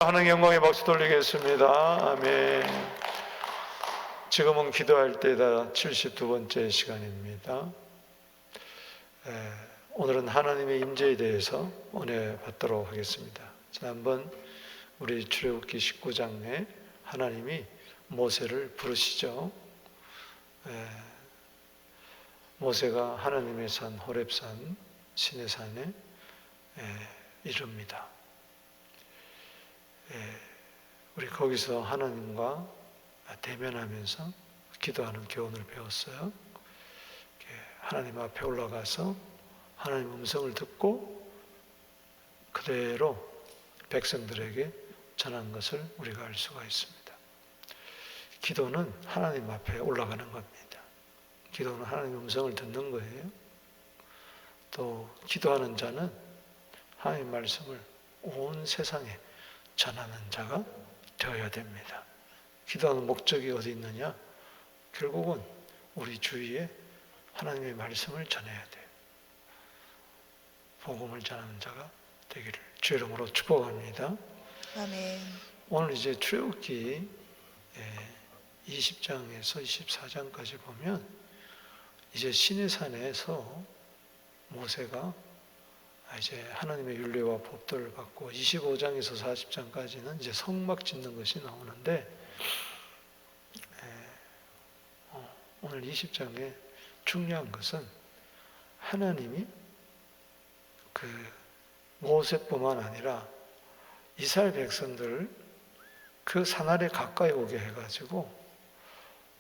하나님 영광의 박수 돌리겠습니다. 아멘. 지금은 기도할 때다 72번째 시간입니다. 오늘은 하나님의 임재에 대해서 은혜 받도록 하겠습니다. 지난번 우리 출애굽기 19장에 하나님이 모세를 부르시죠. 모세가 하나님의 산 호렙산 시내산에 이릅니다. 우리 거기서 하나님과 대면하면서 기도하는 교훈을 배웠어요. 하나님 앞에 올라가서 하나님 음성을 듣고 그대로 백성들에게 전한 것을 우리가 알 수가 있습니다. 기도는 하나님 앞에 올라가는 겁니다. 기도는 하나님 음성을 듣는 거예요. 또 기도하는 자는 하나님 말씀을 온 세상에 전하는 자가 되어야 됩니다. 기도하는 목적이 어디 있느냐? 결국은 우리 주위에 하나님의 말씀을 전해야 돼요. 복음을 전하는 자가 되기를 주 이름으로 축복합니다. 아멘. 오늘 이제 출애굽기 20장에서 24장까지 보면 이제 시내산에서 모세가 이제 하나님의 율례와 법도를 받고 25장에서 40장까지는 이제 성막 짓는 것이 나오는데 오늘 20장에 중요한 것은 하나님이 그 모세뿐만 아니라 이스라엘 백성들을 그 산 아래 가까이 오게 해가지고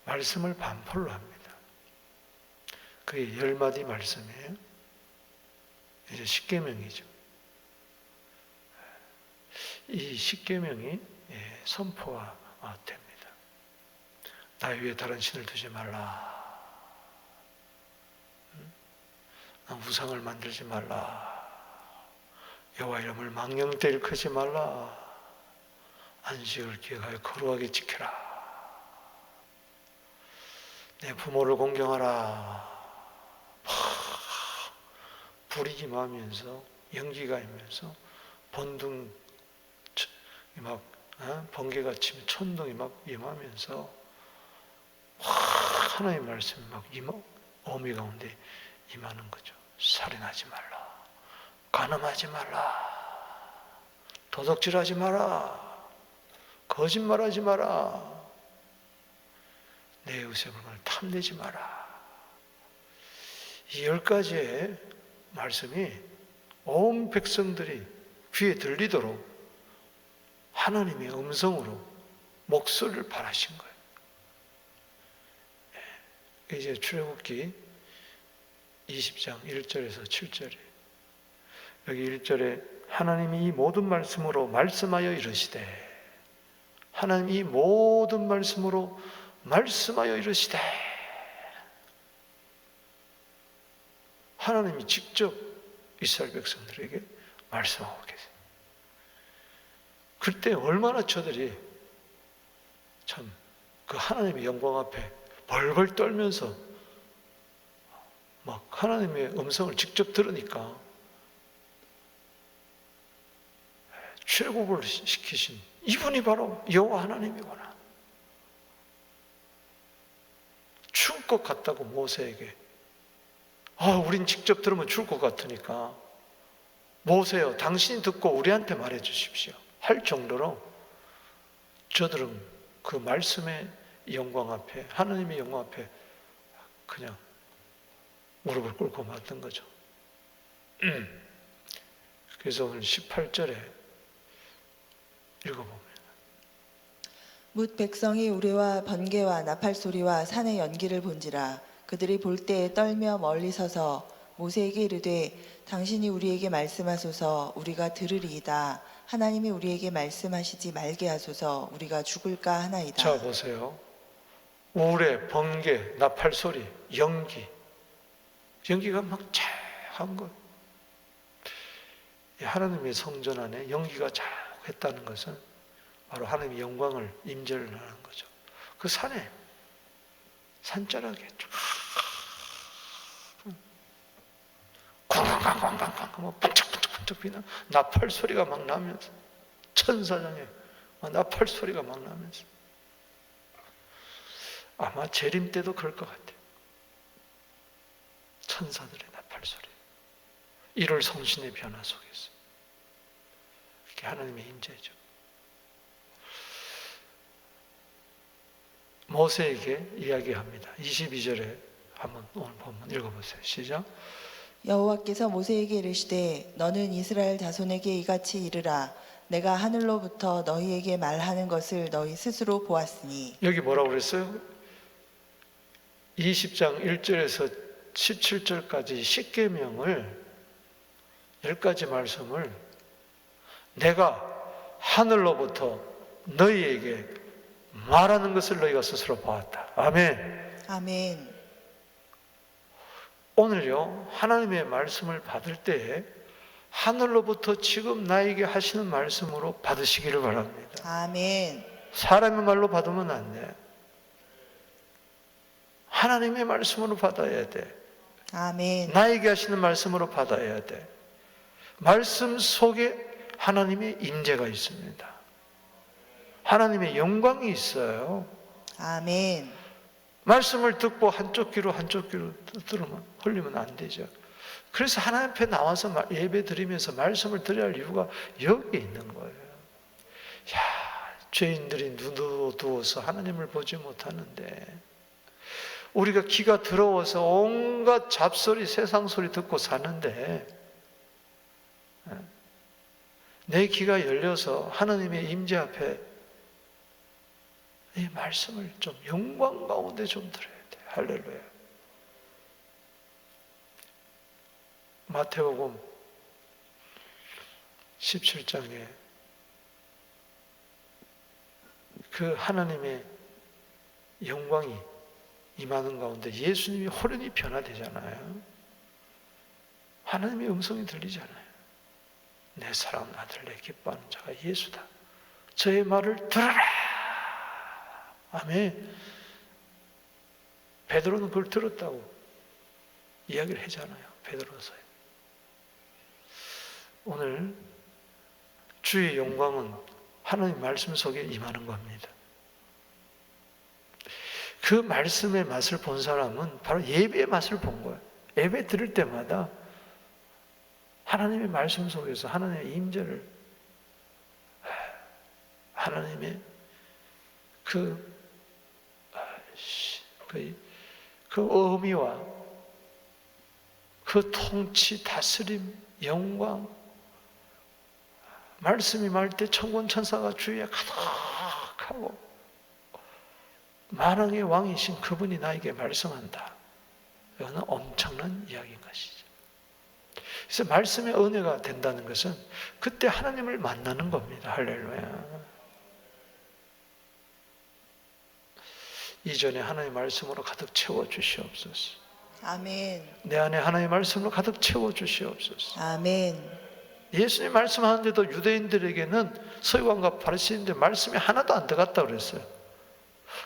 말씀을 반포를 합니다. 그게 10마디 말씀이에요. 이제 십계명이죠. 이 십계명이 선포가 됩니다. 나 위에 다른 신을 두지 말라. 우상을 만들지 말라. 여호와 이름을 망령되이 일컫지 말라. 안식을 기억하여 거룩하게 지켜라. 내 부모를 공경하라. 불이 임하면서 연기가 임하면서 번둥 막 번개가 치면 천둥이 막 임하면서 하나님의 말씀이 막 어미 가운데 임하는 거죠. 살인하지 말라, 간음하지 말라, 도둑질하지 마라, 거짓말하지 마라, 내 이웃의 물건을 탐내지 마라. 이 10가지의 말씀이 온 백성들이 귀에 들리도록 하나님의 음성으로 목소리를 발하신 거예요. 이제 출애굽기 20장 1절에서 7절에 여기 1절에 하나님이 이 모든 말씀으로 말씀하여 이르시되, 하나님이 이 모든 말씀으로 말씀하여 이르시되, 하나님이 직접 이스라엘 백성들에게 말씀하고 계세요. 그때 얼마나 저들이 참 그 하나님의 영광 앞에 벌벌 떨면서 막 하나님의 음성을 직접 들으니까 출애굽을 시키신 이분이 바로 여호와 하나님이구나. 죽을 것 같다고 모세에게, 우린 직접 들으면 죽을 것 같으니까 모세여 당신이 듣고 우리한테 말해 주십시오 할 정도로 저들은 그 말씀의 영광 앞에, 하나님의 영광 앞에 그냥 무릎을 꿇고 맞던 거죠. 그래서 오늘 18절에 읽어보면 뭇 백성이 우레와 번개와 나팔 소리와 산의 연기를 본지라 그들이 볼 때에 떨며 멀리 서서 모세에게 이르되 당신이 우리에게 말씀하소서 우리가 들으리이다. 하나님이 우리에게 말씀하시지 말게 하소서 우리가 죽을까 하나이다. 자 보세요. 우레, 번개, 나팔 소리, 연기가 막 쫙한 거예요. 하나님의 성전 안에 연기가 쫙 했다는 것은 바로 하나님의 영광을 임재를 하는 거죠. 그 산에 산자락에 쫙 쾅쾅쾅쾅쾅 뭐 번쩍번쩍번쩍 비는 나팔 소리가 막 나면서 참 천사장에 나팔 소리가 막 나면서 아마 재림 때도 그럴 것 같아요. 천사들의 나팔 소리, 1월 성신의 변화 속에서 그게 하나님의 임재죠. 모세에게 이야기합니다. 22절에 한번 오늘 본문 읽어보세요. 시작. 여호와께서 모세에게 이르시되 너는 이스라엘 자손에게 이같이 이르라. 내가 하늘로부터 너희에게 말하는 것을 너희 스스로 보았으니. 여기 뭐라고 그랬어요? 20장 1절에서 17절까지 10계명을 10가지 말씀을 내가 하늘로부터 너희에게 말하는 것을 너희가 스스로 보았다. 아멘. 아멘. 오늘요, 하나님의 말씀을 받을 때 하늘로부터 지금 나에게 하시는 말씀으로 받으시기를 바랍니다. 아멘. 사람의 말로 받으면 안 돼. 하나님의 말씀으로 받아야 돼. 아멘. 나에게 하시는 말씀으로 받아야 돼. 말씀 속에 하나님의 임재가 있습니다. 하나님의 영광이 있어요. 아멘. 말씀을 듣고 한쪽 귀로 들으면 흘리면 안 되죠. 그래서 하나님 앞에 나와서 예배 드리면서 말씀을 드려야 할 이유가 여기에 있는 거예요. 죄인들이 눈으로 두어서 하나님을 보지 못하는데 우리가 귀가 더러워서 온갖 잡소리, 세상 소리 듣고 사는데 내 귀가 열려서 하나님의 임재 앞에 이 말씀을 좀 영광 가운데 좀 들어야 돼. 할렐루야. 마태복음 17장에 그 하나님의 영광이 임하는 가운데 예수님이 호련히 변화되잖아요. 하나님의 음성이 들리잖아요. 내 사랑하는 아들, 내 기뻐하는 자가 예수다. 저의 말을 들어라. 아멘. 베드로는 그걸 들었다고 이야기를 하잖아요. 베드로서에. 오늘 주의 영광은 하나님 말씀 속에 임하는 겁니다. 그 말씀의 맛을 본 사람은 바로 예배의 맛을 본 거예요. 예배 드릴 때마다 하나님의 말씀 속에서 하나님의 임재를, 하나님의 그 의미와 그 통치, 다스림, 영광, 말씀이 말 때 천군 천사가 주위에 가득하고 만왕의 왕이신 그분이 나에게 말씀한다. 이거는 엄청난 이야기인 것이죠. 그래서 말씀의 은혜가 된다는 것은 그때 하나님을 만나는 겁니다. 할렐루야. 이전에 하나님의 말씀으로 가득 채워주시옵소서. 아멘. 내 안에 하나님의 말씀으로 가득 채워주시옵소서. 아멘. 예수님 말씀하는데도 유대인들에게는 서기관과 바리새인들 말씀이 하나도 안 들어갔다 그랬어요.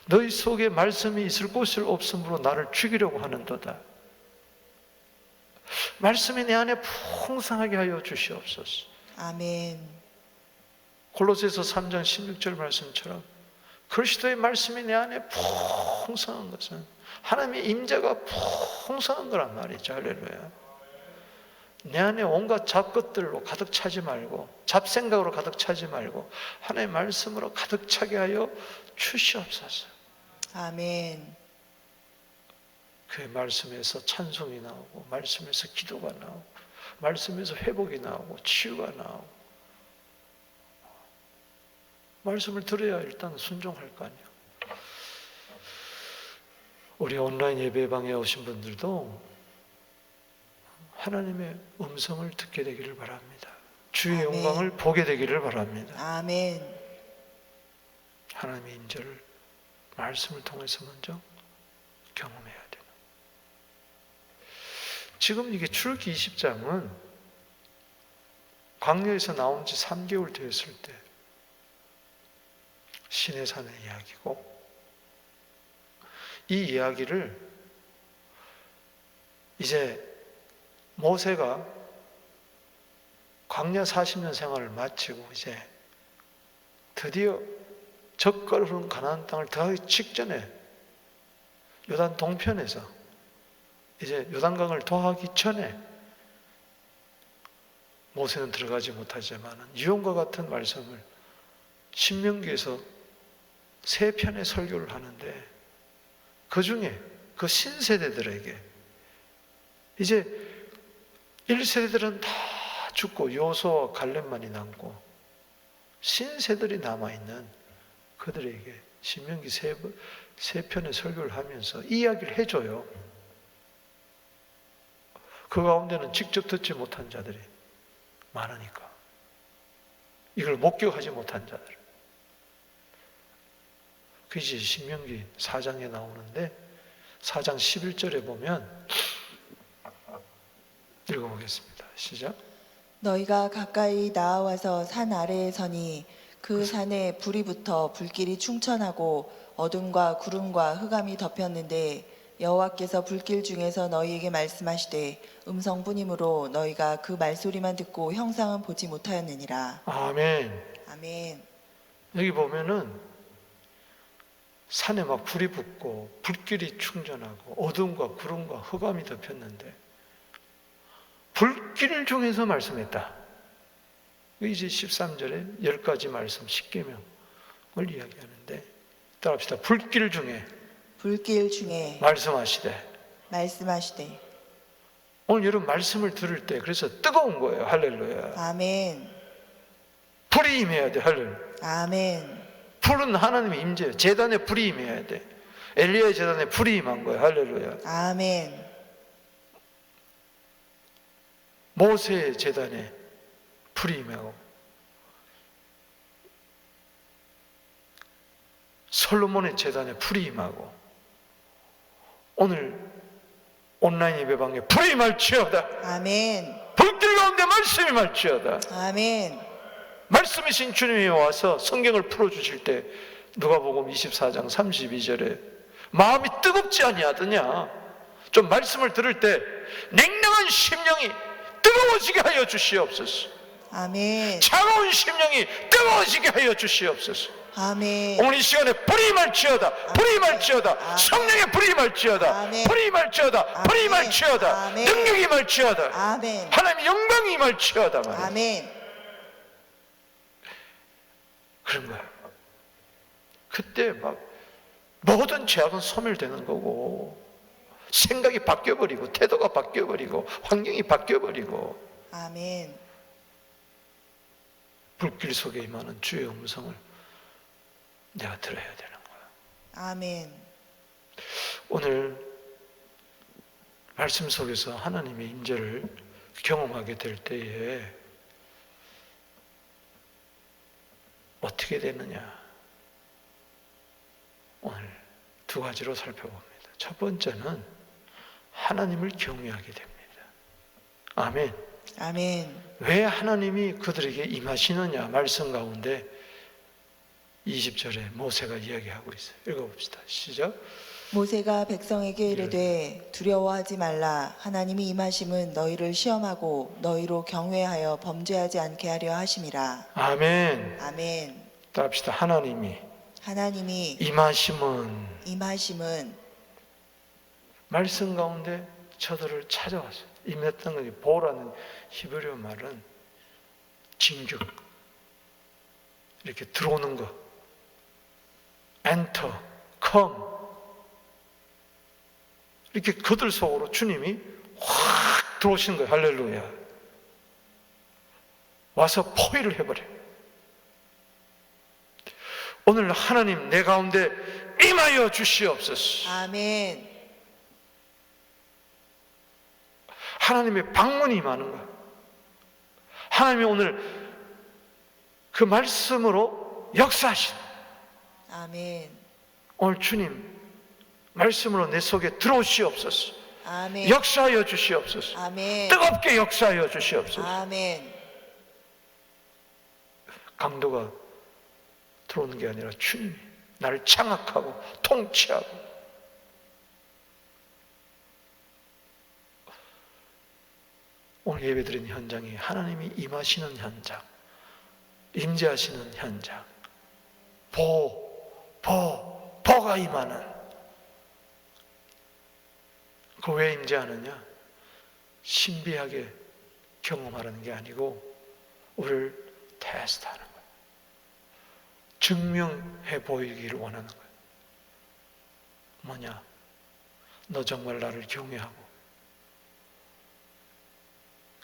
너희 속에 말씀이 있을 곳이 없으므로 나를 죽이려고 하는도다. 말씀이 내 안에 풍성하게 하여 주시옵소서. 아멘. 골로새서 3장 16절 말씀처럼 그리스도의 말씀이 내 안에 풍성한 것은 하나님의 임재가 풍성한 거란 말이죠. 할렐루야. 내 안에 온갖 잡것들로 가득 차지 말고 잡생각으로 가득 차지 말고 하나님의 말씀으로 가득 차게 하여 주시옵소서. 아멘. 그 말씀에서 찬송이 나오고 말씀에서 기도가 나오고 말씀에서 회복이 나오고 치유가 나오고 말씀을 들어야 일단 순종할 거 아니에요. 우리 온라인 예배방에 오신 분들도 하나님의 음성을 듣게 되기를 바랍니다. 주의 아멘. 영광을 보게 되기를 바랍니다. 아멘. 하나님의 임재를 말씀을 통해서 먼저 경험해야 돼요. 지금 이게 출애굽기 20장은 광야에서 나온 지 3개월 되었을 때 시내산의 이야기고 이 이야기를 이제 모세가 광야 40년 생활을 마치고 이제 드디어 젖가로 흐르는 가나안 땅을 들어가기 직전에 요단 동편에서 이제 요단강을 도하기 전에 모세는 들어가지 못하지만 유언과 같은 말씀을 신명기에서 3편의 설교를 하는데 그 중에 그 신세대들에게 이제 1세대들은 다 죽고 여호수아와 갈렙만이 남고 신세들이 남아있는 그들에게 신명기 3편의 설교를 하면서 이야기를 해줘요. 그 가운데는 직접 듣지 못한 자들이 많으니까 이걸 목격하지 못한 자들. 그것이 신명기 4장에 나오는데 4장 11절에 보면 읽어보겠습니다. 시작. 너희가 가까이 나아와서 산 아래에 서니 그 산에 불이 붙어 불길이 충천하고 어둠과 구름과 흑암이 덮였는데 여호와께서 불길 중에서 너희에게 말씀하시되 음성뿐이므로 너희가 그 말소리만 듣고 형상은 보지 못하였느니라. 아멘. 아멘. 여기 보면은 산에 막 불이 붙고 불길이 충전하고 어둠과 구름과 흑암이 덮였는데 불길 중에서 말씀했다. 이제 13절에 10가지 말씀 10계명을 이야기하는데 따라합시다. 불길 중에 말씀하시되. 오늘 여러분 말씀을 들을 때 그래서 뜨거운 거예요. 할렐루야. 아멘. 불이 임해야 돼. 할렐루야. 아멘. 불은 하나님의 임재예요. 제단에 불이 임해야 돼. 엘리야의 제단에 불이 임한 거예요. 할렐루야. 아멘. 모세의 제단에 불이 임하고 솔로몬의 제단에 불이 임하고 오늘 온라인 예배방에 불이 임할지어다. 아멘. 불길 가운데 말씀이 임할지어다. 아멘. 말씀이신 주님이 와서 성경을 풀어주실 때 누가복음 24장 32절에 마음이 뜨겁지 아니하더냐. 좀 말씀을 들을 때 냉랭한 심령이 뜨거워지게 하여 주시옵소서. 아멘. 차가운 심령이 뜨거워지게 하여 주시옵소서. 아멘. 오늘 이 시간에 불이 임할지어다. 불이 임할지어다. 성령의 불이 임할지어다. 불이 임할지어다. 불이 임할지어다. 능력이 임할지어다. 아멘. 하나님의 영광이 임할지어다 말이야. 아멘. 그런 거야. 그때 막 모든 죄악은 소멸되는 거고 생각이 바뀌어버리고 태도가 바뀌어버리고 환경이 바뀌어버리고 아멘. 불길 속에 임하는 주의 음성을 내가 들어야 되는 거야. 아멘. 오늘 말씀 속에서 하나님의 임재를 경험하게 될 때에 어떻게 되느냐? 오늘 2가지로 살펴봅니다. 첫 번째는 하나님을 경외하게 됩니다. 아멘. 아멘. 왜 하나님이 그들에게 임하시느냐? 말씀 가운데 20절에 모세가 이야기하고 있어요. 읽어봅시다. 시작. 모세가 백성에게 이르되 두려워하지 말라. 하나님이 임하심은 너희를 시험하고 너희로 경외하여 범죄하지 않게 하려 하심이라. 아멘. 아멘. 따라합시다. 하나님이 임하심은 말씀 가운데 저들을 찾아왔어요. 임했던 것이 보라는 히브리어 말은 진격, 이렇게 들어오는 것, enter, come, 이렇게 그들 속으로 주님이 확 들어오시는 거예요. 할렐루야. 와서 포위를 해버려요. 오늘 하나님 내 가운데 임하여 주시옵소서. 아멘. 하나님의 방문이 임하는 거예요. 하나님이 오늘 그 말씀으로 역사하신. 아멘. 오늘 주님 말씀으로 내 속에 들어오시옵소서. 아멘. 역사하여 주시옵소서. 아멘. 뜨겁게 역사하여 주시옵소서. 아멘. 강도가 들어오는 게 아니라 주님이 나를 장악하고 통치하고 오늘 예배드린 현장이 하나님이 임하시는 현장, 임재하시는 현장, 보가 임하는. 그 왜 임재하느냐? 신비하게 경험하는 게 아니고 우리를 테스트하는 거예요. 증명해 보이기를 원하는 거예요. 뭐냐? 너 정말 나를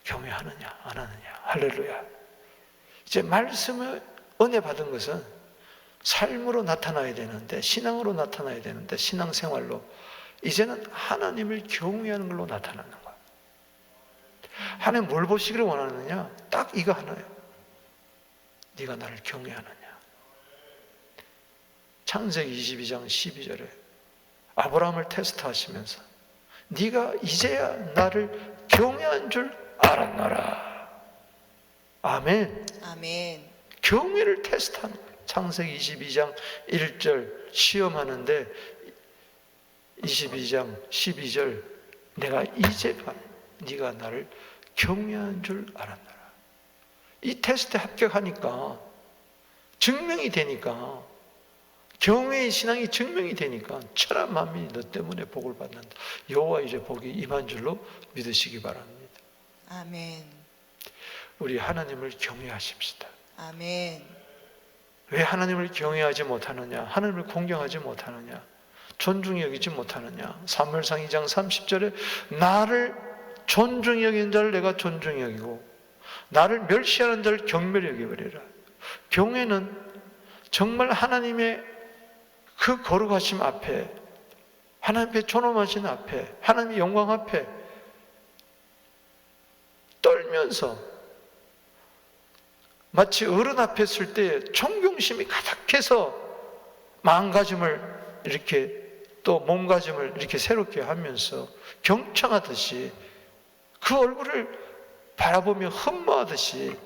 경외하느냐 안 하느냐. 할렐루야. 이제 말씀을 은혜 받은 것은 삶으로 나타나야 되는데, 신앙으로 나타나야 되는데, 신앙생활로 이제는 하나님을 경외하는 걸로 나타나는 거예요. 하나님 뭘 보시기를 원하느냐? 딱 이거 하나예요. 네가 나를 경외하느냐. 창세기 22장 12절에 아브라함을 테스트하시면서 네가 이제야 나를 경외한 줄 알았노라. 아멘. 아멘. 경외를 테스트하는 거예요. 창세기 22장 1절 시험하는데 22장 12절 내가 이제 봐 네가 나를 경외한 줄 알았노라. 이 테스트에 합격하니까 증명이 되니까, 경외의 신앙이 증명이 되니까 천하 만민이 너 때문에 복을 받는다. 여호와 이제 복이 임한 줄로 믿으시기 바랍니다. 아멘. 우리 하나님을 경외하십시다. 아멘. 왜 하나님을 경외하지 못하느냐? 하나님을 공경하지 못하느냐? 존중히 여기지 못하느냐? 사무엘상 2장 30절에 나를 존중히 여기는 자를 내가 존중히 여기고 나를 멸시하는 자를 경멸히 여기버리라. 경외는 정말 하나님의 그 거룩하심 앞에, 하나님의 존엄하신 앞에, 하나님의 영광 앞에 떨면서 마치 어른 앞에 설 때 존경심이 가득해서 마음가짐을 이렇게 또 몸가짐을 이렇게 새롭게 하면서 경청하듯이 그 얼굴을 바라보며 흠모하듯이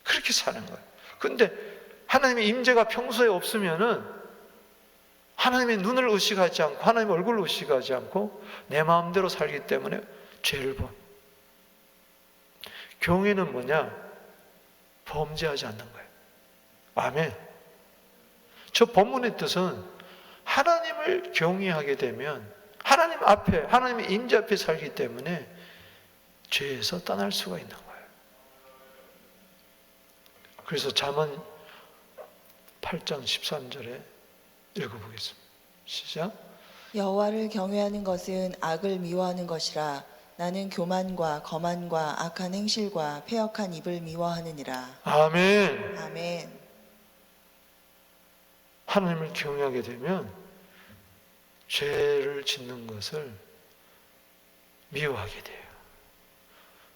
그렇게 사는 거예요. 근데 하나님의 임재가 평소에 없으면은 하나님의 눈을 의식하지 않고 하나님의 얼굴을 의식하지 않고 내 마음대로 살기 때문에 죄를 본. 경외는 뭐냐? 범죄하지 않는 거예요. 아멘. 저 본문의 뜻은 하나님을 경외하게 되면 하나님 앞에, 하나님의 임재 앞에 살기 때문에 죄에서 떠날 수가 있는 거예요. 그래서 잠언 8장 13절에 읽어보겠습니다. 시작. 여호와를 경외하는 것은 악을 미워하는 것이라. 나는 교만과 거만과 악한 행실과 패역한 입을 미워하느니라. 아멘. 아멘. 하나님을 경외하게 되면 죄를 짓는 것을 미워하게 돼요.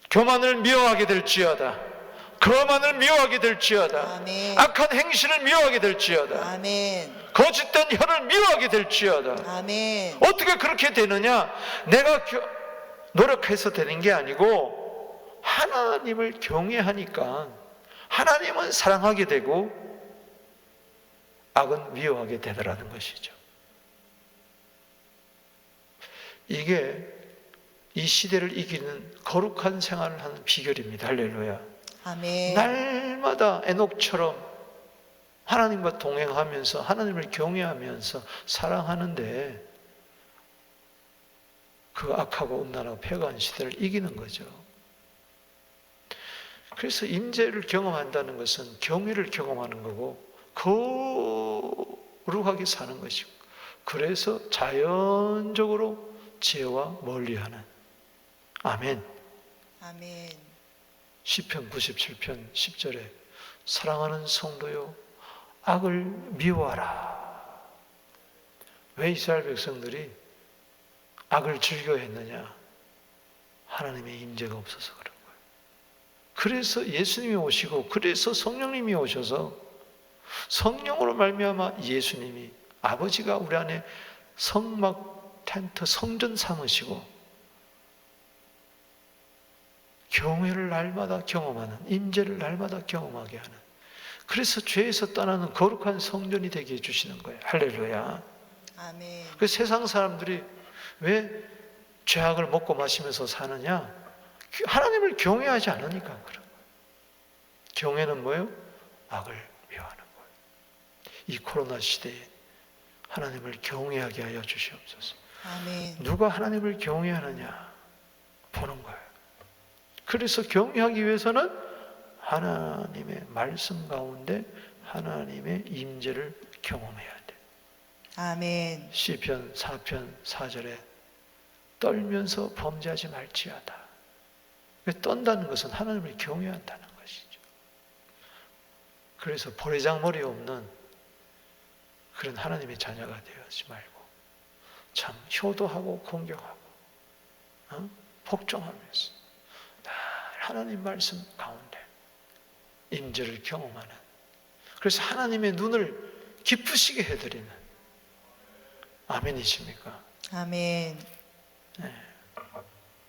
교만을 미워하게 될지어다. 거만을 미워하게 될지어다. 아멘. 악한 행실을 미워하게 될지어다. 아멘. 거짓된 혀를 미워하게 될지어다. 아멘. 어떻게 그렇게 되느냐? 내가 노력해서 되는 게 아니고 하나님을 경외하니까 하나님은 사랑하게 되고 악은 미워하게 되더라는 것이죠. 이게 이 시대를 이기는 거룩한 생활을 하는 비결입니다. 할렐루야. 아멘. 날마다 에녹처럼 하나님과 동행하면서 하나님을 경외하면서 사랑하는데 그 악하고 음란하고 패거한 시대를 이기는 거죠. 그래서 임재를 경험한다는 것은 경외를 경험하는 거고 거룩하게 사는 것이고, 그래서 자연적으로 죄와 멀리하는. 아멘. 아멘. 시편 97편 10절에 사랑하는 성도요 악을 미워하라. 왜 이스라엘 백성들이 악을 즐겨했느냐? 하나님의 임재가 없어서 그런 거예요. 그래서 예수님이 오시고, 그래서 성령님이 오셔서 성령으로 말미암아 예수님이, 아버지가 우리 안에 성막 텐트 성전 삼으시고 경외를 날마다 경험하는, 임재를 날마다 경험하게 하는, 그래서 죄에서 떠나는 거룩한 성전이 되게 해주시는 거예요. 할렐루야. 아멘. 그 세상 사람들이 왜 죄악을 먹고 마시면서 사느냐? 하나님을 경외하지 않으니까 그런 거예요. 경외는 뭐예요? 악을 미워하는 거예요. 이 코로나 시대에 하나님을 경외하게 하여 주시옵소서. 아멘. 누가 하나님을 경외하느냐 보는 거예요. 그래서 경외하기 위해서는 하나님의 말씀 가운데 하나님의 임재를 경험해야 돼. 아멘. 시편 4편 4절에 떨면서 범죄하지 말지어다. 떤다는 것은 하나님을 경외한다는 것이죠. 그래서 보리장머리 없는 그런 하나님의 자녀가 되지 말고 참 효도하고 공경하고 복종하면서 늘 하나님 말씀 가운데 임재를 경험하는, 그래서 하나님의 눈을 기쁘시게 해드리는, 아멘이십니까? 아멘.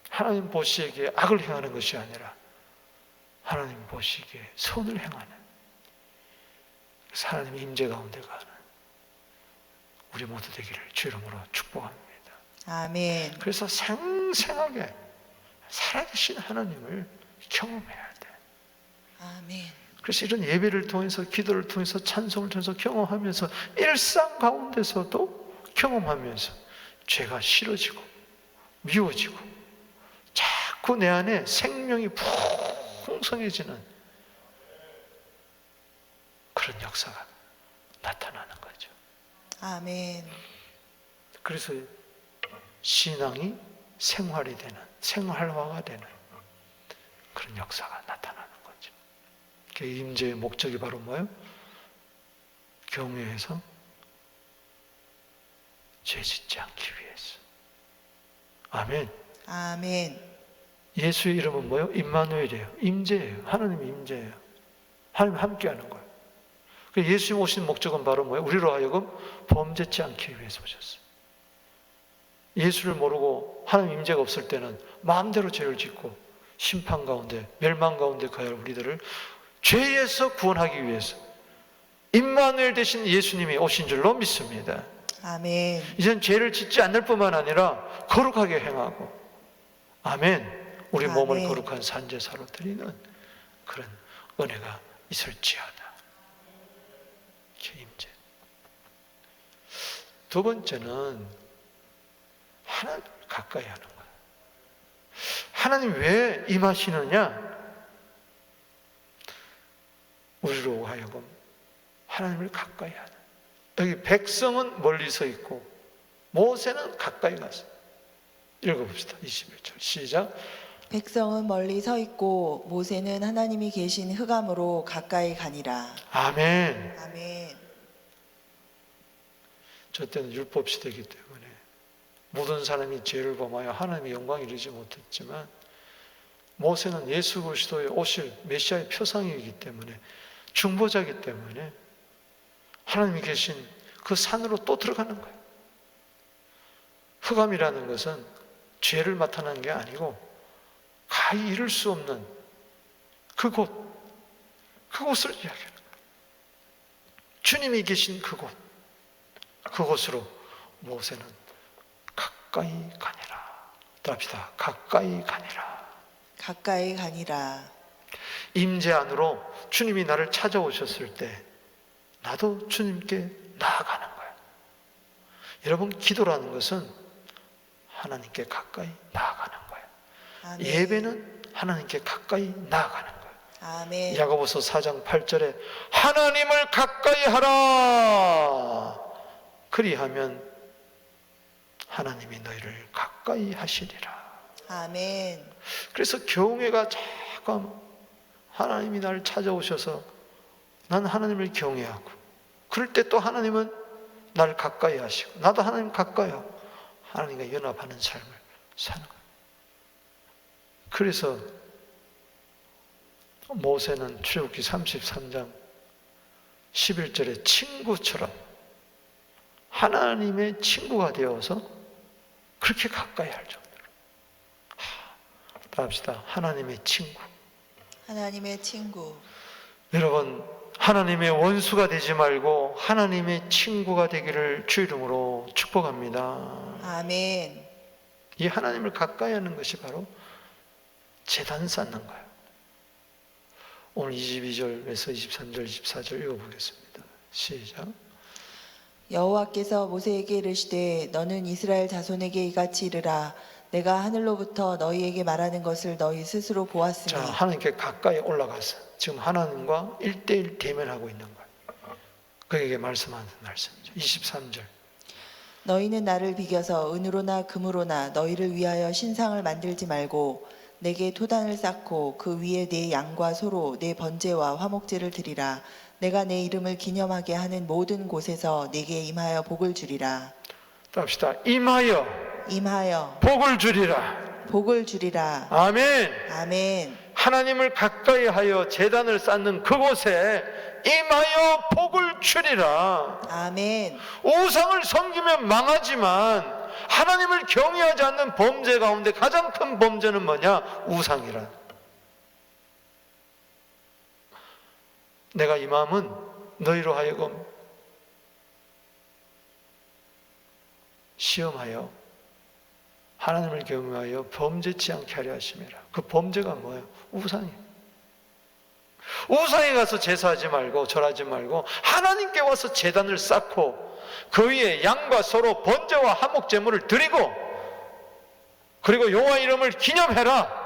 하나님 보시기에 악을 행하는 것이 아니라 하나님 보시기에 선을 행하는, 그래서 하나님의 임재 가운데 가는 우리 모두 되기를 주 이름으로 축복합니다. 아멘. 그래서 생생하게 살아계신 하나님을 경험해야 돼. 아멘. 그래서 이런 예배를 통해서, 기도를 통해서, 찬송을 통해서 경험하면서 일상 가운데서도 경험하면서 죄가 싫어지고 미워지고 자꾸 내 안에 생명이 풍성해지는 그런 역사가 나타나는 거죠. 아멘. 그래서 신앙이 생활이 되는, 생활화가 되는 그런 역사가 나타나는 거죠. 그 임재의 목적이 바로 뭐예요? 경외해서 죄 짓지 않기 위해서. 아멘. 아멘. 예수의 이름은 뭐예요? 임마누엘이에요. 임재예요. 하나님의 임재예요. 하나님 함께하는 거예요. 예수님 오신 목적은 바로 뭐예요? 우리로 하여금 범죄치 않기 위해서 오셨어요. 예수를 모르고 하나님 임재가 없을 때는 마음대로 죄를 짓고 심판 가운데, 멸망 가운데 가야 할 우리들을 죄에서 구원하기 위해서 임마누엘 되신 예수님이 오신 줄로 믿습니다. 아멘. 이젠 죄를 짓지 않을 뿐만 아니라 거룩하게 행하고, 아멘, 우리 몸을 아멘. 거룩한 산제사로 드리는 그런 은혜가 있을지어다. 임재. 두 번째는 하나님 가까이 하는 거예요. 하나님 왜 임하시느냐? 우리로 하여금 하나님을 가까이 하는. 여기 백성은 멀리 서 있고 모세는 가까이 가서. 읽어봅시다. 21절 시작. 백성은 멀리 서 있고 모세는 하나님이 계신 흑암으로 가까이 가니라. 아멘. 아멘. 저 때는 율법 시대이기 때문에 모든 사람이 죄를 범하여 하나님의 영광을 이루지 못했지만 모세는 예수 그리스도의 오실 메시아의 표상이기 때문에, 중보자이기 때문에 하나님이 계신 그 산으로 또 들어가는 거예요. 흑암이라는 것은 죄를 나타나는 게 아니고 가히 이룰 수 없는 그곳, 그곳을 이야기하는 거예요. 주님이 계신 그곳, 그곳으로 모세는 가까이 가니라. 답시다. 가까이 가니라. 가까이 가니라. 임재 안으로 주님이 나를 찾아오셨을 때 나도 주님께 나아가는 거예요. 여러분, 기도라는 것은 하나님께 가까이 나아가는 거예요. 아멘. 예배는 하나님께 가까이 나아가는 거예요. 아멘. 야고보서 4장 8절에 하나님을 가까이 하라. 그리하면 하나님이 너희를 가까이 하시리라. 아멘. 그래서 경외가 자꾸 하나님이 나를 찾아오셔서 난 하나님을 경외하고, 그럴 때 또 하나님은 나를 가까이 하시고 나도 하나님 가까이 하고 하나님과 연합하는 삶을 사는 거예요. 그래서 모세는 출애굽기 33장 11절에 친구처럼 하나님의 친구가 되어서 그렇게 가까이 할 정도로. 합시다. 하나님의 친구. 하나님의 친구. 여러분, 하나님의 원수가 되지 말고 하나님의 친구가 되기를 주 이름으로 축복합니다. 아멘. 이 하나님을 가까이 하는 것이 바로 제단 쌓는 거예요. 오늘 22절에서 23절, 24절 읽어보겠습니다. 시작. 여호와께서 모세에게 이르시되 너는 이스라엘 자손에게 이같이 이르라. 내가 하늘로부터 너희에게 말하는 것을 너희 스스로 보았으니. 자, 하나님께 가까이 올라가서 지금 하나님과 1대1 대면하고 있는 거예요. 그에게 말씀하는 말씀이죠. 23절. 너희는 나를 비겨서 은으로나 금으로나 너희를 위하여 신상을 만들지 말고 내게 토단을 쌓고 그 위에 내 양과 소로 내 번제와 화목제를 드리라. 내가 내 이름을 기념하게 하는 모든 곳에서 내게 임하여 복을 주리라. 또 합시다. 임하여 복을 주리라. 복을 주리라. 아멘. 아멘. 하나님을 가까이 하여 제단을 쌓는 그곳에 임하여 복을 주리라. 아멘. 우상을 섬기면 망하지만 하나님을 경외하지 않는 범죄 가운데 가장 큰 범죄는 뭐냐? 우상이라. 내가 이 마음은 너희로 하여금 시험하여 하나님을 경외하여 범죄치 않게 하려 하심이라. 그 범죄가 뭐예요? 우상이에요. 우상에 가서 제사하지 말고 절하지 말고 하나님께 와서 제단을 쌓고 그 위에 양과 소로 번제와 화목 제물을 드리고 그리고 여호와 이름을 기념해라.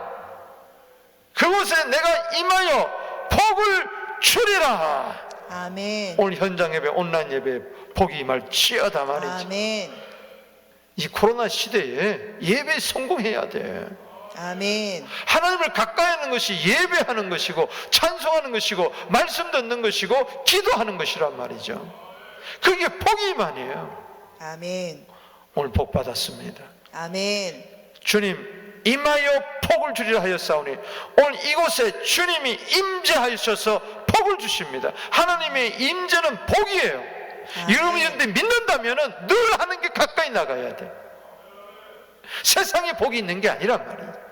그곳에 내가 임하여 복을 주리라. 아멘. 오늘 현장 예배, 온라인 예배 복이 임할지어다 말이지. 아멘. 이 코로나 시대에 예배 성공해야 돼. 아멘. 하나님을 가까이 하는 것이 예배하는 것이고 찬송하는 것이고 말씀 듣는 것이고 기도하는 것이란 말이죠. 그게 복임아니에요. 아멘. 오늘 복 받았습니다. 아멘. 주님 임하여 복을 주리라 하였사오니 오늘 이곳에 주님이 임재하셔서 복을 주십니다. 하나님의 임재는 복이에요. 여러분이 근데 믿는다면 늘 하는 게 가까이 나가야 돼. 세상에 복이 있는 게 아니란 말이에요.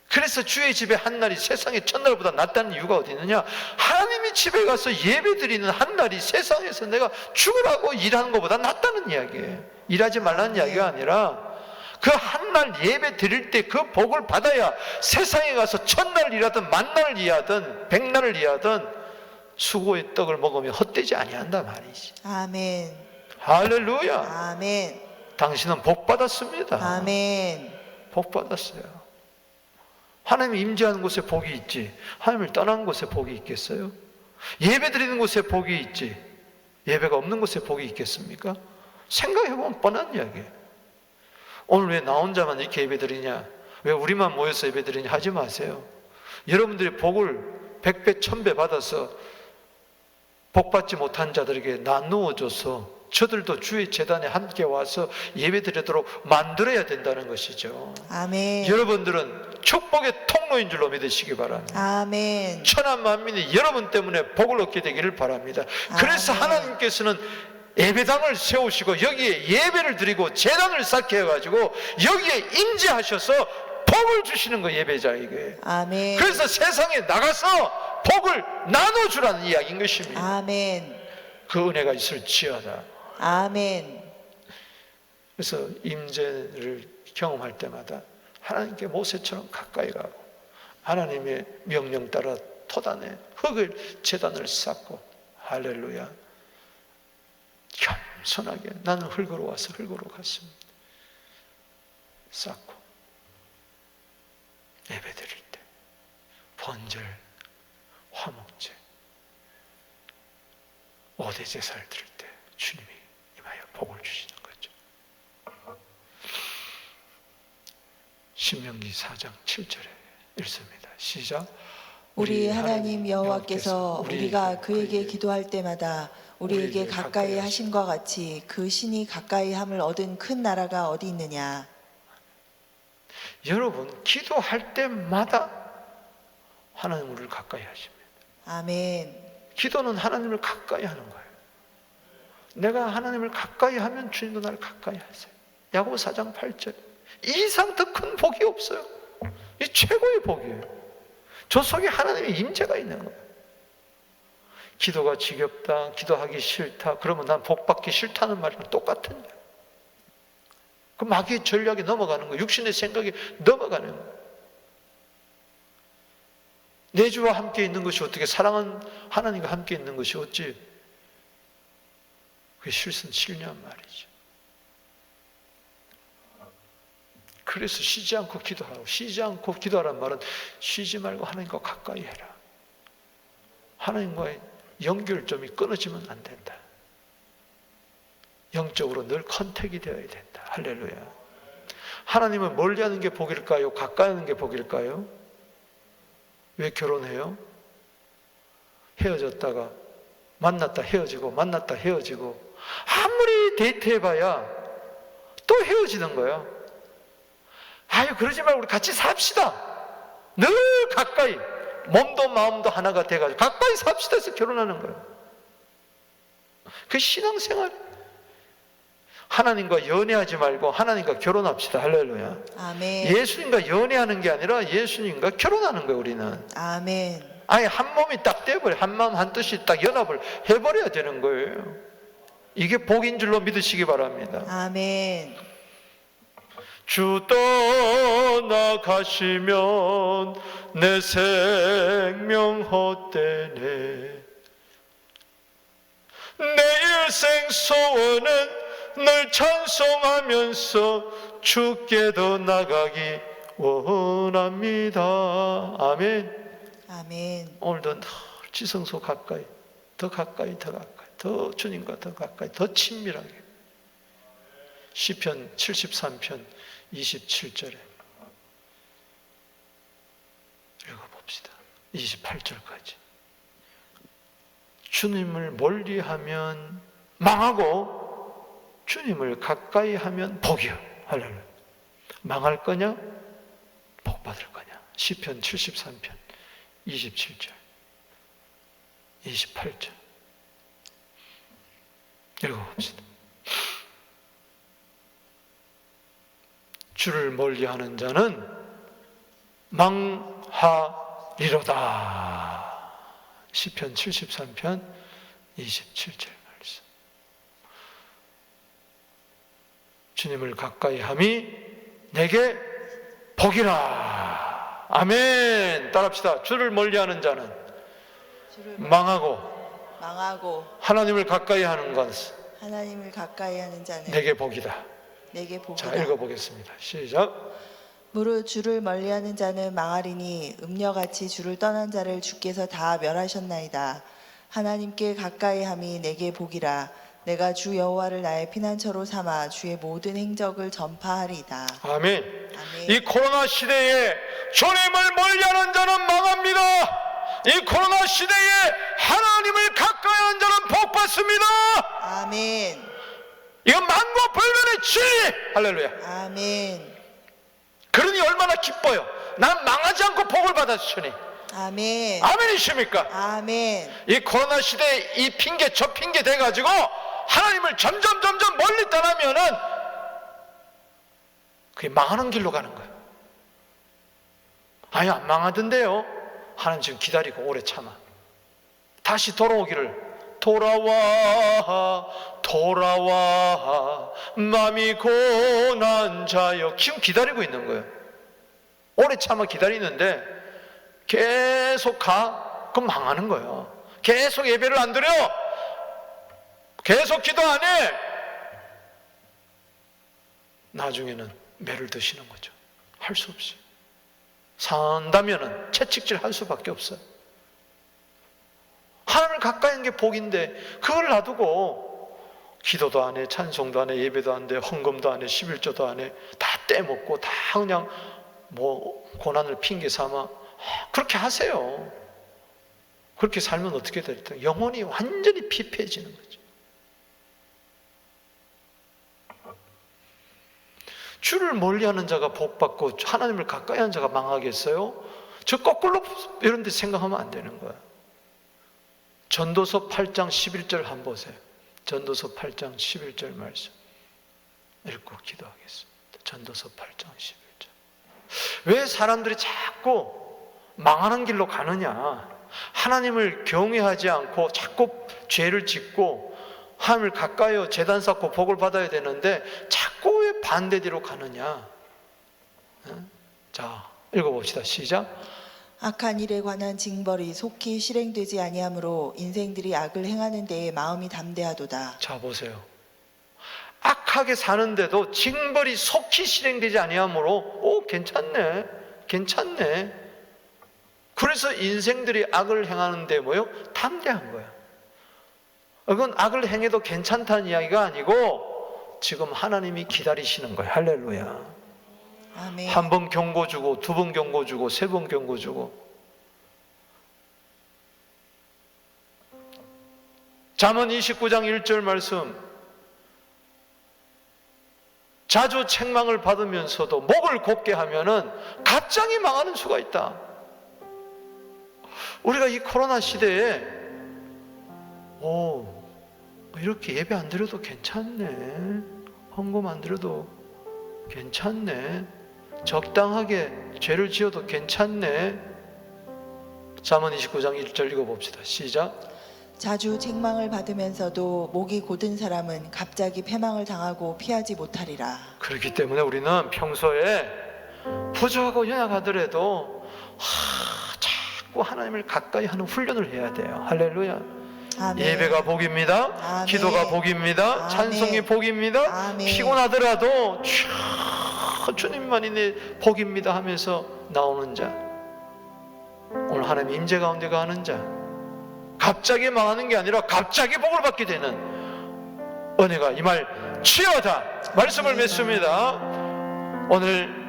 그래서 주의 집에 한 날이 세상의 첫날보다 낫다는 이유가 어디 있느냐? 하나님의 집에 가서 예배 드리는 한 날이 세상에서 내가 죽으라고 일하는 것보다 낫다는 이야기예요. 일하지 말라는 이야기가 아니라 그 한 날 예배 드릴 때 그 복을 받아야 세상에 가서 첫날 일하든 만날을 일하든 백날을 일하든 수고의 떡을 먹으면 헛되지 아니한다 말이지. 아멘. 할렐루야. 아멘. 당신은 복 받았습니다. 아멘. 복 받았어요. 하나님이 임재하는 곳에 복이 있지 하나님을 떠난 곳에 복이 있겠어요? 예배 드리는 곳에 복이 있지 예배가 없는 곳에 복이 있겠습니까? 생각해보면 뻔한 이야기예요. 오늘 왜 나 혼자만 이렇게 예배 드리냐, 왜 우리만 모여서 예배 드리냐 하지 마세요. 여러분들이 복을 100배 1000배 받아서 복 받지 못한 자들에게 나누어줘서 저들도 주의 재단에 함께 와서 예배 드리도록 만들어야 된다는 것이죠. 아멘. 여러분들은 축복의 통로인 줄로 믿으시기 바랍니다. 아멘. 천한 만민이 여러분 때문에 복을 얻게 되기를 바랍니다. 그래서 아멘. 하나님께서는 예배당을 세우시고 여기에 예배를 드리고 제단을 쌓게 해가지고 여기에 임재하셔서 복을 주시는 거예요, 예배자에게. 아멘. 그래서 세상에 나가서 복을 나눠주라는 이야기인 것입니다. 아멘. 그 은혜가 있을지어다. 아멘. 그래서 임재를 경험할 때마다 하나님께 모세처럼 가까이 가고 하나님의 명령 따라 토단에 흙을 제단을 쌓고 할렐루야 겸손하게 나는 흙으로 와서 흙으로 갔습니다. 쌓고 예배 드릴 때 번절, 화목제, 5대 제사를 드릴 때 주님이 임하여 복을 주시는 거죠. 신명기 4장 7절에 읽습니다. 시작. 우리 하나님 여호와께서 우리가 그에게 기도할 때마다 우리에게 가까이 하심과 같이 그 신이 가까이 함을 얻은 큰 나라가 어디 있느냐. 여러분 기도할 때마다 하나님 우리를 가까이 하십니다. 아멘. 기도는 하나님을 가까이 하는 거예요. 내가 하나님을 가까이 하면 주님도 나를 가까이 하세요. 야고보 4장 8절. 이 이상 더 큰 복이 없어요. 이 최고의 복이에요. 저 속에 하나님의 임재가 있는 거예요. 기도가 지겹다, 기도하기 싫다, 그러면 난 복받기 싫다는 말이랑 똑같은 거예요. 그 마귀의 전략에 넘어가는 거예요. 육신의 생각에 넘어가는 거예요. 내 주와 함께 있는 것이 어떻게, 사랑은 하나님과 함께 있는 것이 어찌 그게 실냐 말이죠. 그래서 쉬지 않고 기도하라고. 쉬지 않고 기도하라는 말은 쉬지 말고 하나님과 가까이 해라. 하나님과의 연결점이 끊어지면 안 된다. 영적으로 늘 컨택이 되어야 된다. 할렐루야. 하나님은 멀리하는 게 복일까요? 가까이 하는 게 복일까요? 왜 결혼해요? 헤어졌다가 만났다 헤어지고 만났다 헤어지고 아무리 데이트해봐야 또 헤어지는 거예요. 아유, 그러지 말고 우리 같이 삽시다. 늘 가까이 몸도 마음도 하나가 돼가지고 가까이 삽시다 해서 결혼하는 거예요. 그 신앙생활. 하나님과 연애하지 말고 하나님과 결혼합시다. 할렐루야. 아멘. 예수님과 연애하는 게 아니라 예수님과 결혼하는 거예요. 우리는. 아멘. 아예 한 몸이 딱 돼버려. 한 마음 한 뜻이 딱 연합을 해버려야 되는 거예요. 이게 복인 줄로 믿으시기 바랍니다. 아멘. 주 떠나가시면 내 생명 헛되네. 내 일생 소원은 널 찬송하면서 주께도 나가기 원합니다. 아멘. 아멘. 오늘도 늘 지성소 가까이, 더 가까이, 더 가까이, 더 주님과 더 가까이, 더 친밀하게. 시편 73편 27절에 읽어봅시다. 28절까지. 주님을 멀리하면 망하고 주님을 가까이 하면 복이요. 할렐루야. 망할 거냐? 복 받을 거냐? 시편 73편 27절 28절 읽어봅시다. 주를 멀리하는 자는 망하리로다. 시편 73편 27절 말씀. 주님을 가까이 함이 내게 복이라. 아멘. 따라합시다. 주를 멀리하는 자는 망하고 하나님을 가까이 하는 것은 하는 자는 내게 복이다. 내게 복이다. 자, 읽어보겠습니다. 시작. 무릇 주를 멀리하는 자는 망하리니 음녀같이 주를 떠난 자를 주께서 다 멸하셨나이다. 하나님께 가까이 함이 내게 복이라. 내가 주 여호와를 나의 피난처로 삼아 주의 모든 행적을 전파하리이다. 아멘. 아멘. 이 코로나 시대에 주님을 멀리하는 자는 망합니다. 이 코로나 시대에 하나님을 가까이 하는 자는 복 받습니다. 아멘. 이건 만고불변의 진리. 할렐루야. 아멘. 그러니 얼마나 기뻐요. 난 망하지 않고 복을 받았으니. 아멘. 아멘이십니까? 아멘. 이 코로나 시대에 이 핑계 저 핑계 돼가지고 하나님을 점점 멀리 떠나면은 그게 망하는 길로 가는 거예요. 아니, 안 망하던데요. 하나님 지금 기다리고 오래 참아. 다시 돌아오기를. 돌아와 맘이 고난 자여. 지금 기다리고 있는 거예요. 오래 참아 기다리는데 계속 가? 그럼 망하는 거예요. 계속 예배를 안 드려? 계속 기도 안 해? 나중에는 매를 드시는 거죠. 할 수 없이. 산다면은 채찍질 할 수밖에 없어요. 하나님을 가까이 하는 게 복인데 그걸 놔두고 기도도 안 해, 찬송도 안 해, 예배도 안 돼, 헌금도 안 해, 11조도 안 해, 다 떼먹고 다 그냥 뭐 고난을 핑계 삼아 그렇게 하세요. 그렇게 살면 어떻게 될까? 영혼이 완전히 피폐해지는 거죠. 주를 멀리하는 자가 복받고 하나님을 가까이 하는 자가 망하겠어요? 저 거꾸로 이런 데 생각하면 안 되는 거야. 전도서 8장 11절 한번 보세요. 전도서 8장 11절 말씀 읽고 기도하겠습니다. 전도서 8장 11절. 왜 사람들이 자꾸 망하는 길로 가느냐? 하나님을 경외하지 않고 자꾸 죄를 짓고 하나님을 가까이 제단 쌓고 복을 받아야 되는데 자꾸 왜 반대대로 가느냐? 자, 읽어봅시다. 시작. 악한 일에 관한 징벌이 속히 실행되지 아니하므로 인생들이 악을 행하는 데에 마음이 담대하도다. 자 보세요. 악하게 사는데도 징벌이 속히 실행되지 아니하므로 괜찮네, 괜찮네. 그래서 인생들이 악을 행하는데 뭐요? 담대한 거야. 그건 악을 행해도 괜찮다는 이야기가 아니고 지금 하나님이 기다리시는 거예요. 할렐루야. 아멘. 한 번 경고 주고, 두 번 경고 주고, 세 번 경고 주고. 잠언 29장 1절 말씀. 자주 책망을 받으면서도 목을 곧게 하면은 갑자기 망하는 수가 있다. 우리가 이 코로나 시대에 이렇게 예배 안 드려도 괜찮네, 헌금 안 드려도 괜찮네, 적당하게 죄를 지어도 괜찮네. 잠언 29장 1절 읽어봅시다. 시작. 자주 책망을 받으면서도 목이 곧은 사람은 갑자기 패망을 당하고 피하지 못하리라. 그렇기 때문에 우리는 평소에 부족하고 연약하더라도 자꾸 하나님을 가까이 하는 훈련을 해야 돼요. 할렐루야. 아멘. 예배가 복입니다. 아멘. 기도가 복입니다. 아멘. 찬송이 복입니다. 아멘. 피곤하더라도 주님만이 내 복입니다 하면서 나오는 자, 오늘 하나님 임재 가운데 가는 자, 갑자기 망하는 게 아니라 갑자기 복을 받게 되는 은혜가 임할 치여다. 말씀을 맺습니다. 오늘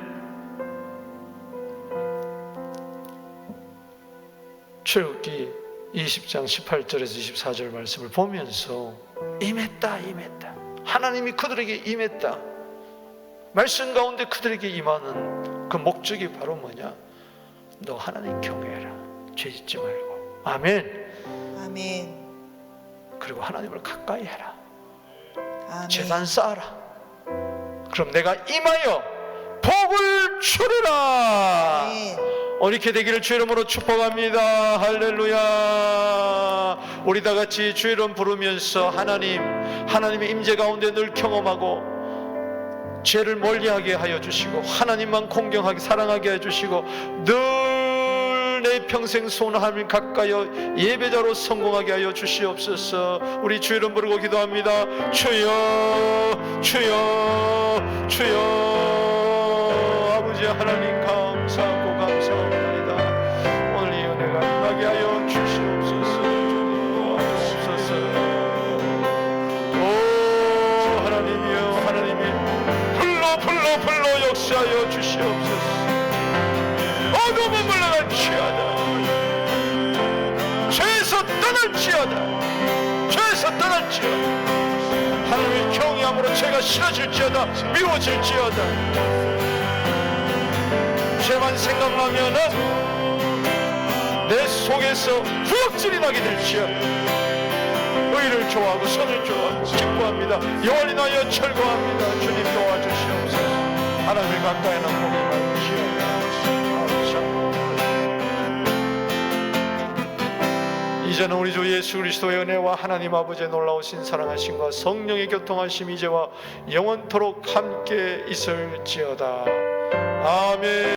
출애굽기 20장 18절에서 24절 말씀을 보면서 임했다, 임했다. 하나님이 그들에게 임했다. 말씀 가운데 그들에게 임하는 그 목적이 바로 뭐냐? 너 하나님 경외해라. 죄 짓지 말고. 아멘. 아멘. 그리고 하나님을 가까이 해라. 아멘. 재단 쌓아라. 그럼 내가 임하여 복을 주리라. 아멘. 이렇게 되기를 주 이름으로 축복합니다. 할렐루야. 우리 다 같이 주 이름 부르면서 하나님의 임재 가운데 늘 경험하고 죄를 멀리하게 하여 주시고 하나님만 공경하게 사랑하게 해 주시고 늘 내 평생 소원 하나님 가까이어 예배자로 성공하게 하여 주시옵소서. 우리 주 이름 부르고 기도합니다. 주여, 주여, 주여. 아버지 하나님 감사하고 감사합니다. 오늘 이 은혜가 임하게 하여 주시옵소서. 도와주옵소서. 오 하나님이여, 하나님이 불러 역사하여 주시옵소서. 어둠은 물러갈지어다. 죄에서 떠날지어다. 죄에서 떠날지어다. 하나님의 경외함으로 죄가 싫어질지어다. 미워질지어다. 죄만 생각나면은 내 속에서 후욕질이 나게 될지어다. 의를 좋아하고 선을 좋아하고 기뻐합니다. 영원히 나여 철거합니다. 주님 도와주시옵소서. 하나님을 가까이 하는 복이 많으시옵소서. 이제는 우리 주 예수 그리스도의 은혜와 하나님 아버지의 놀라우신 사랑하심과 성령의 교통하심 이제와 영원토록 함께 있을지어다. 아멘.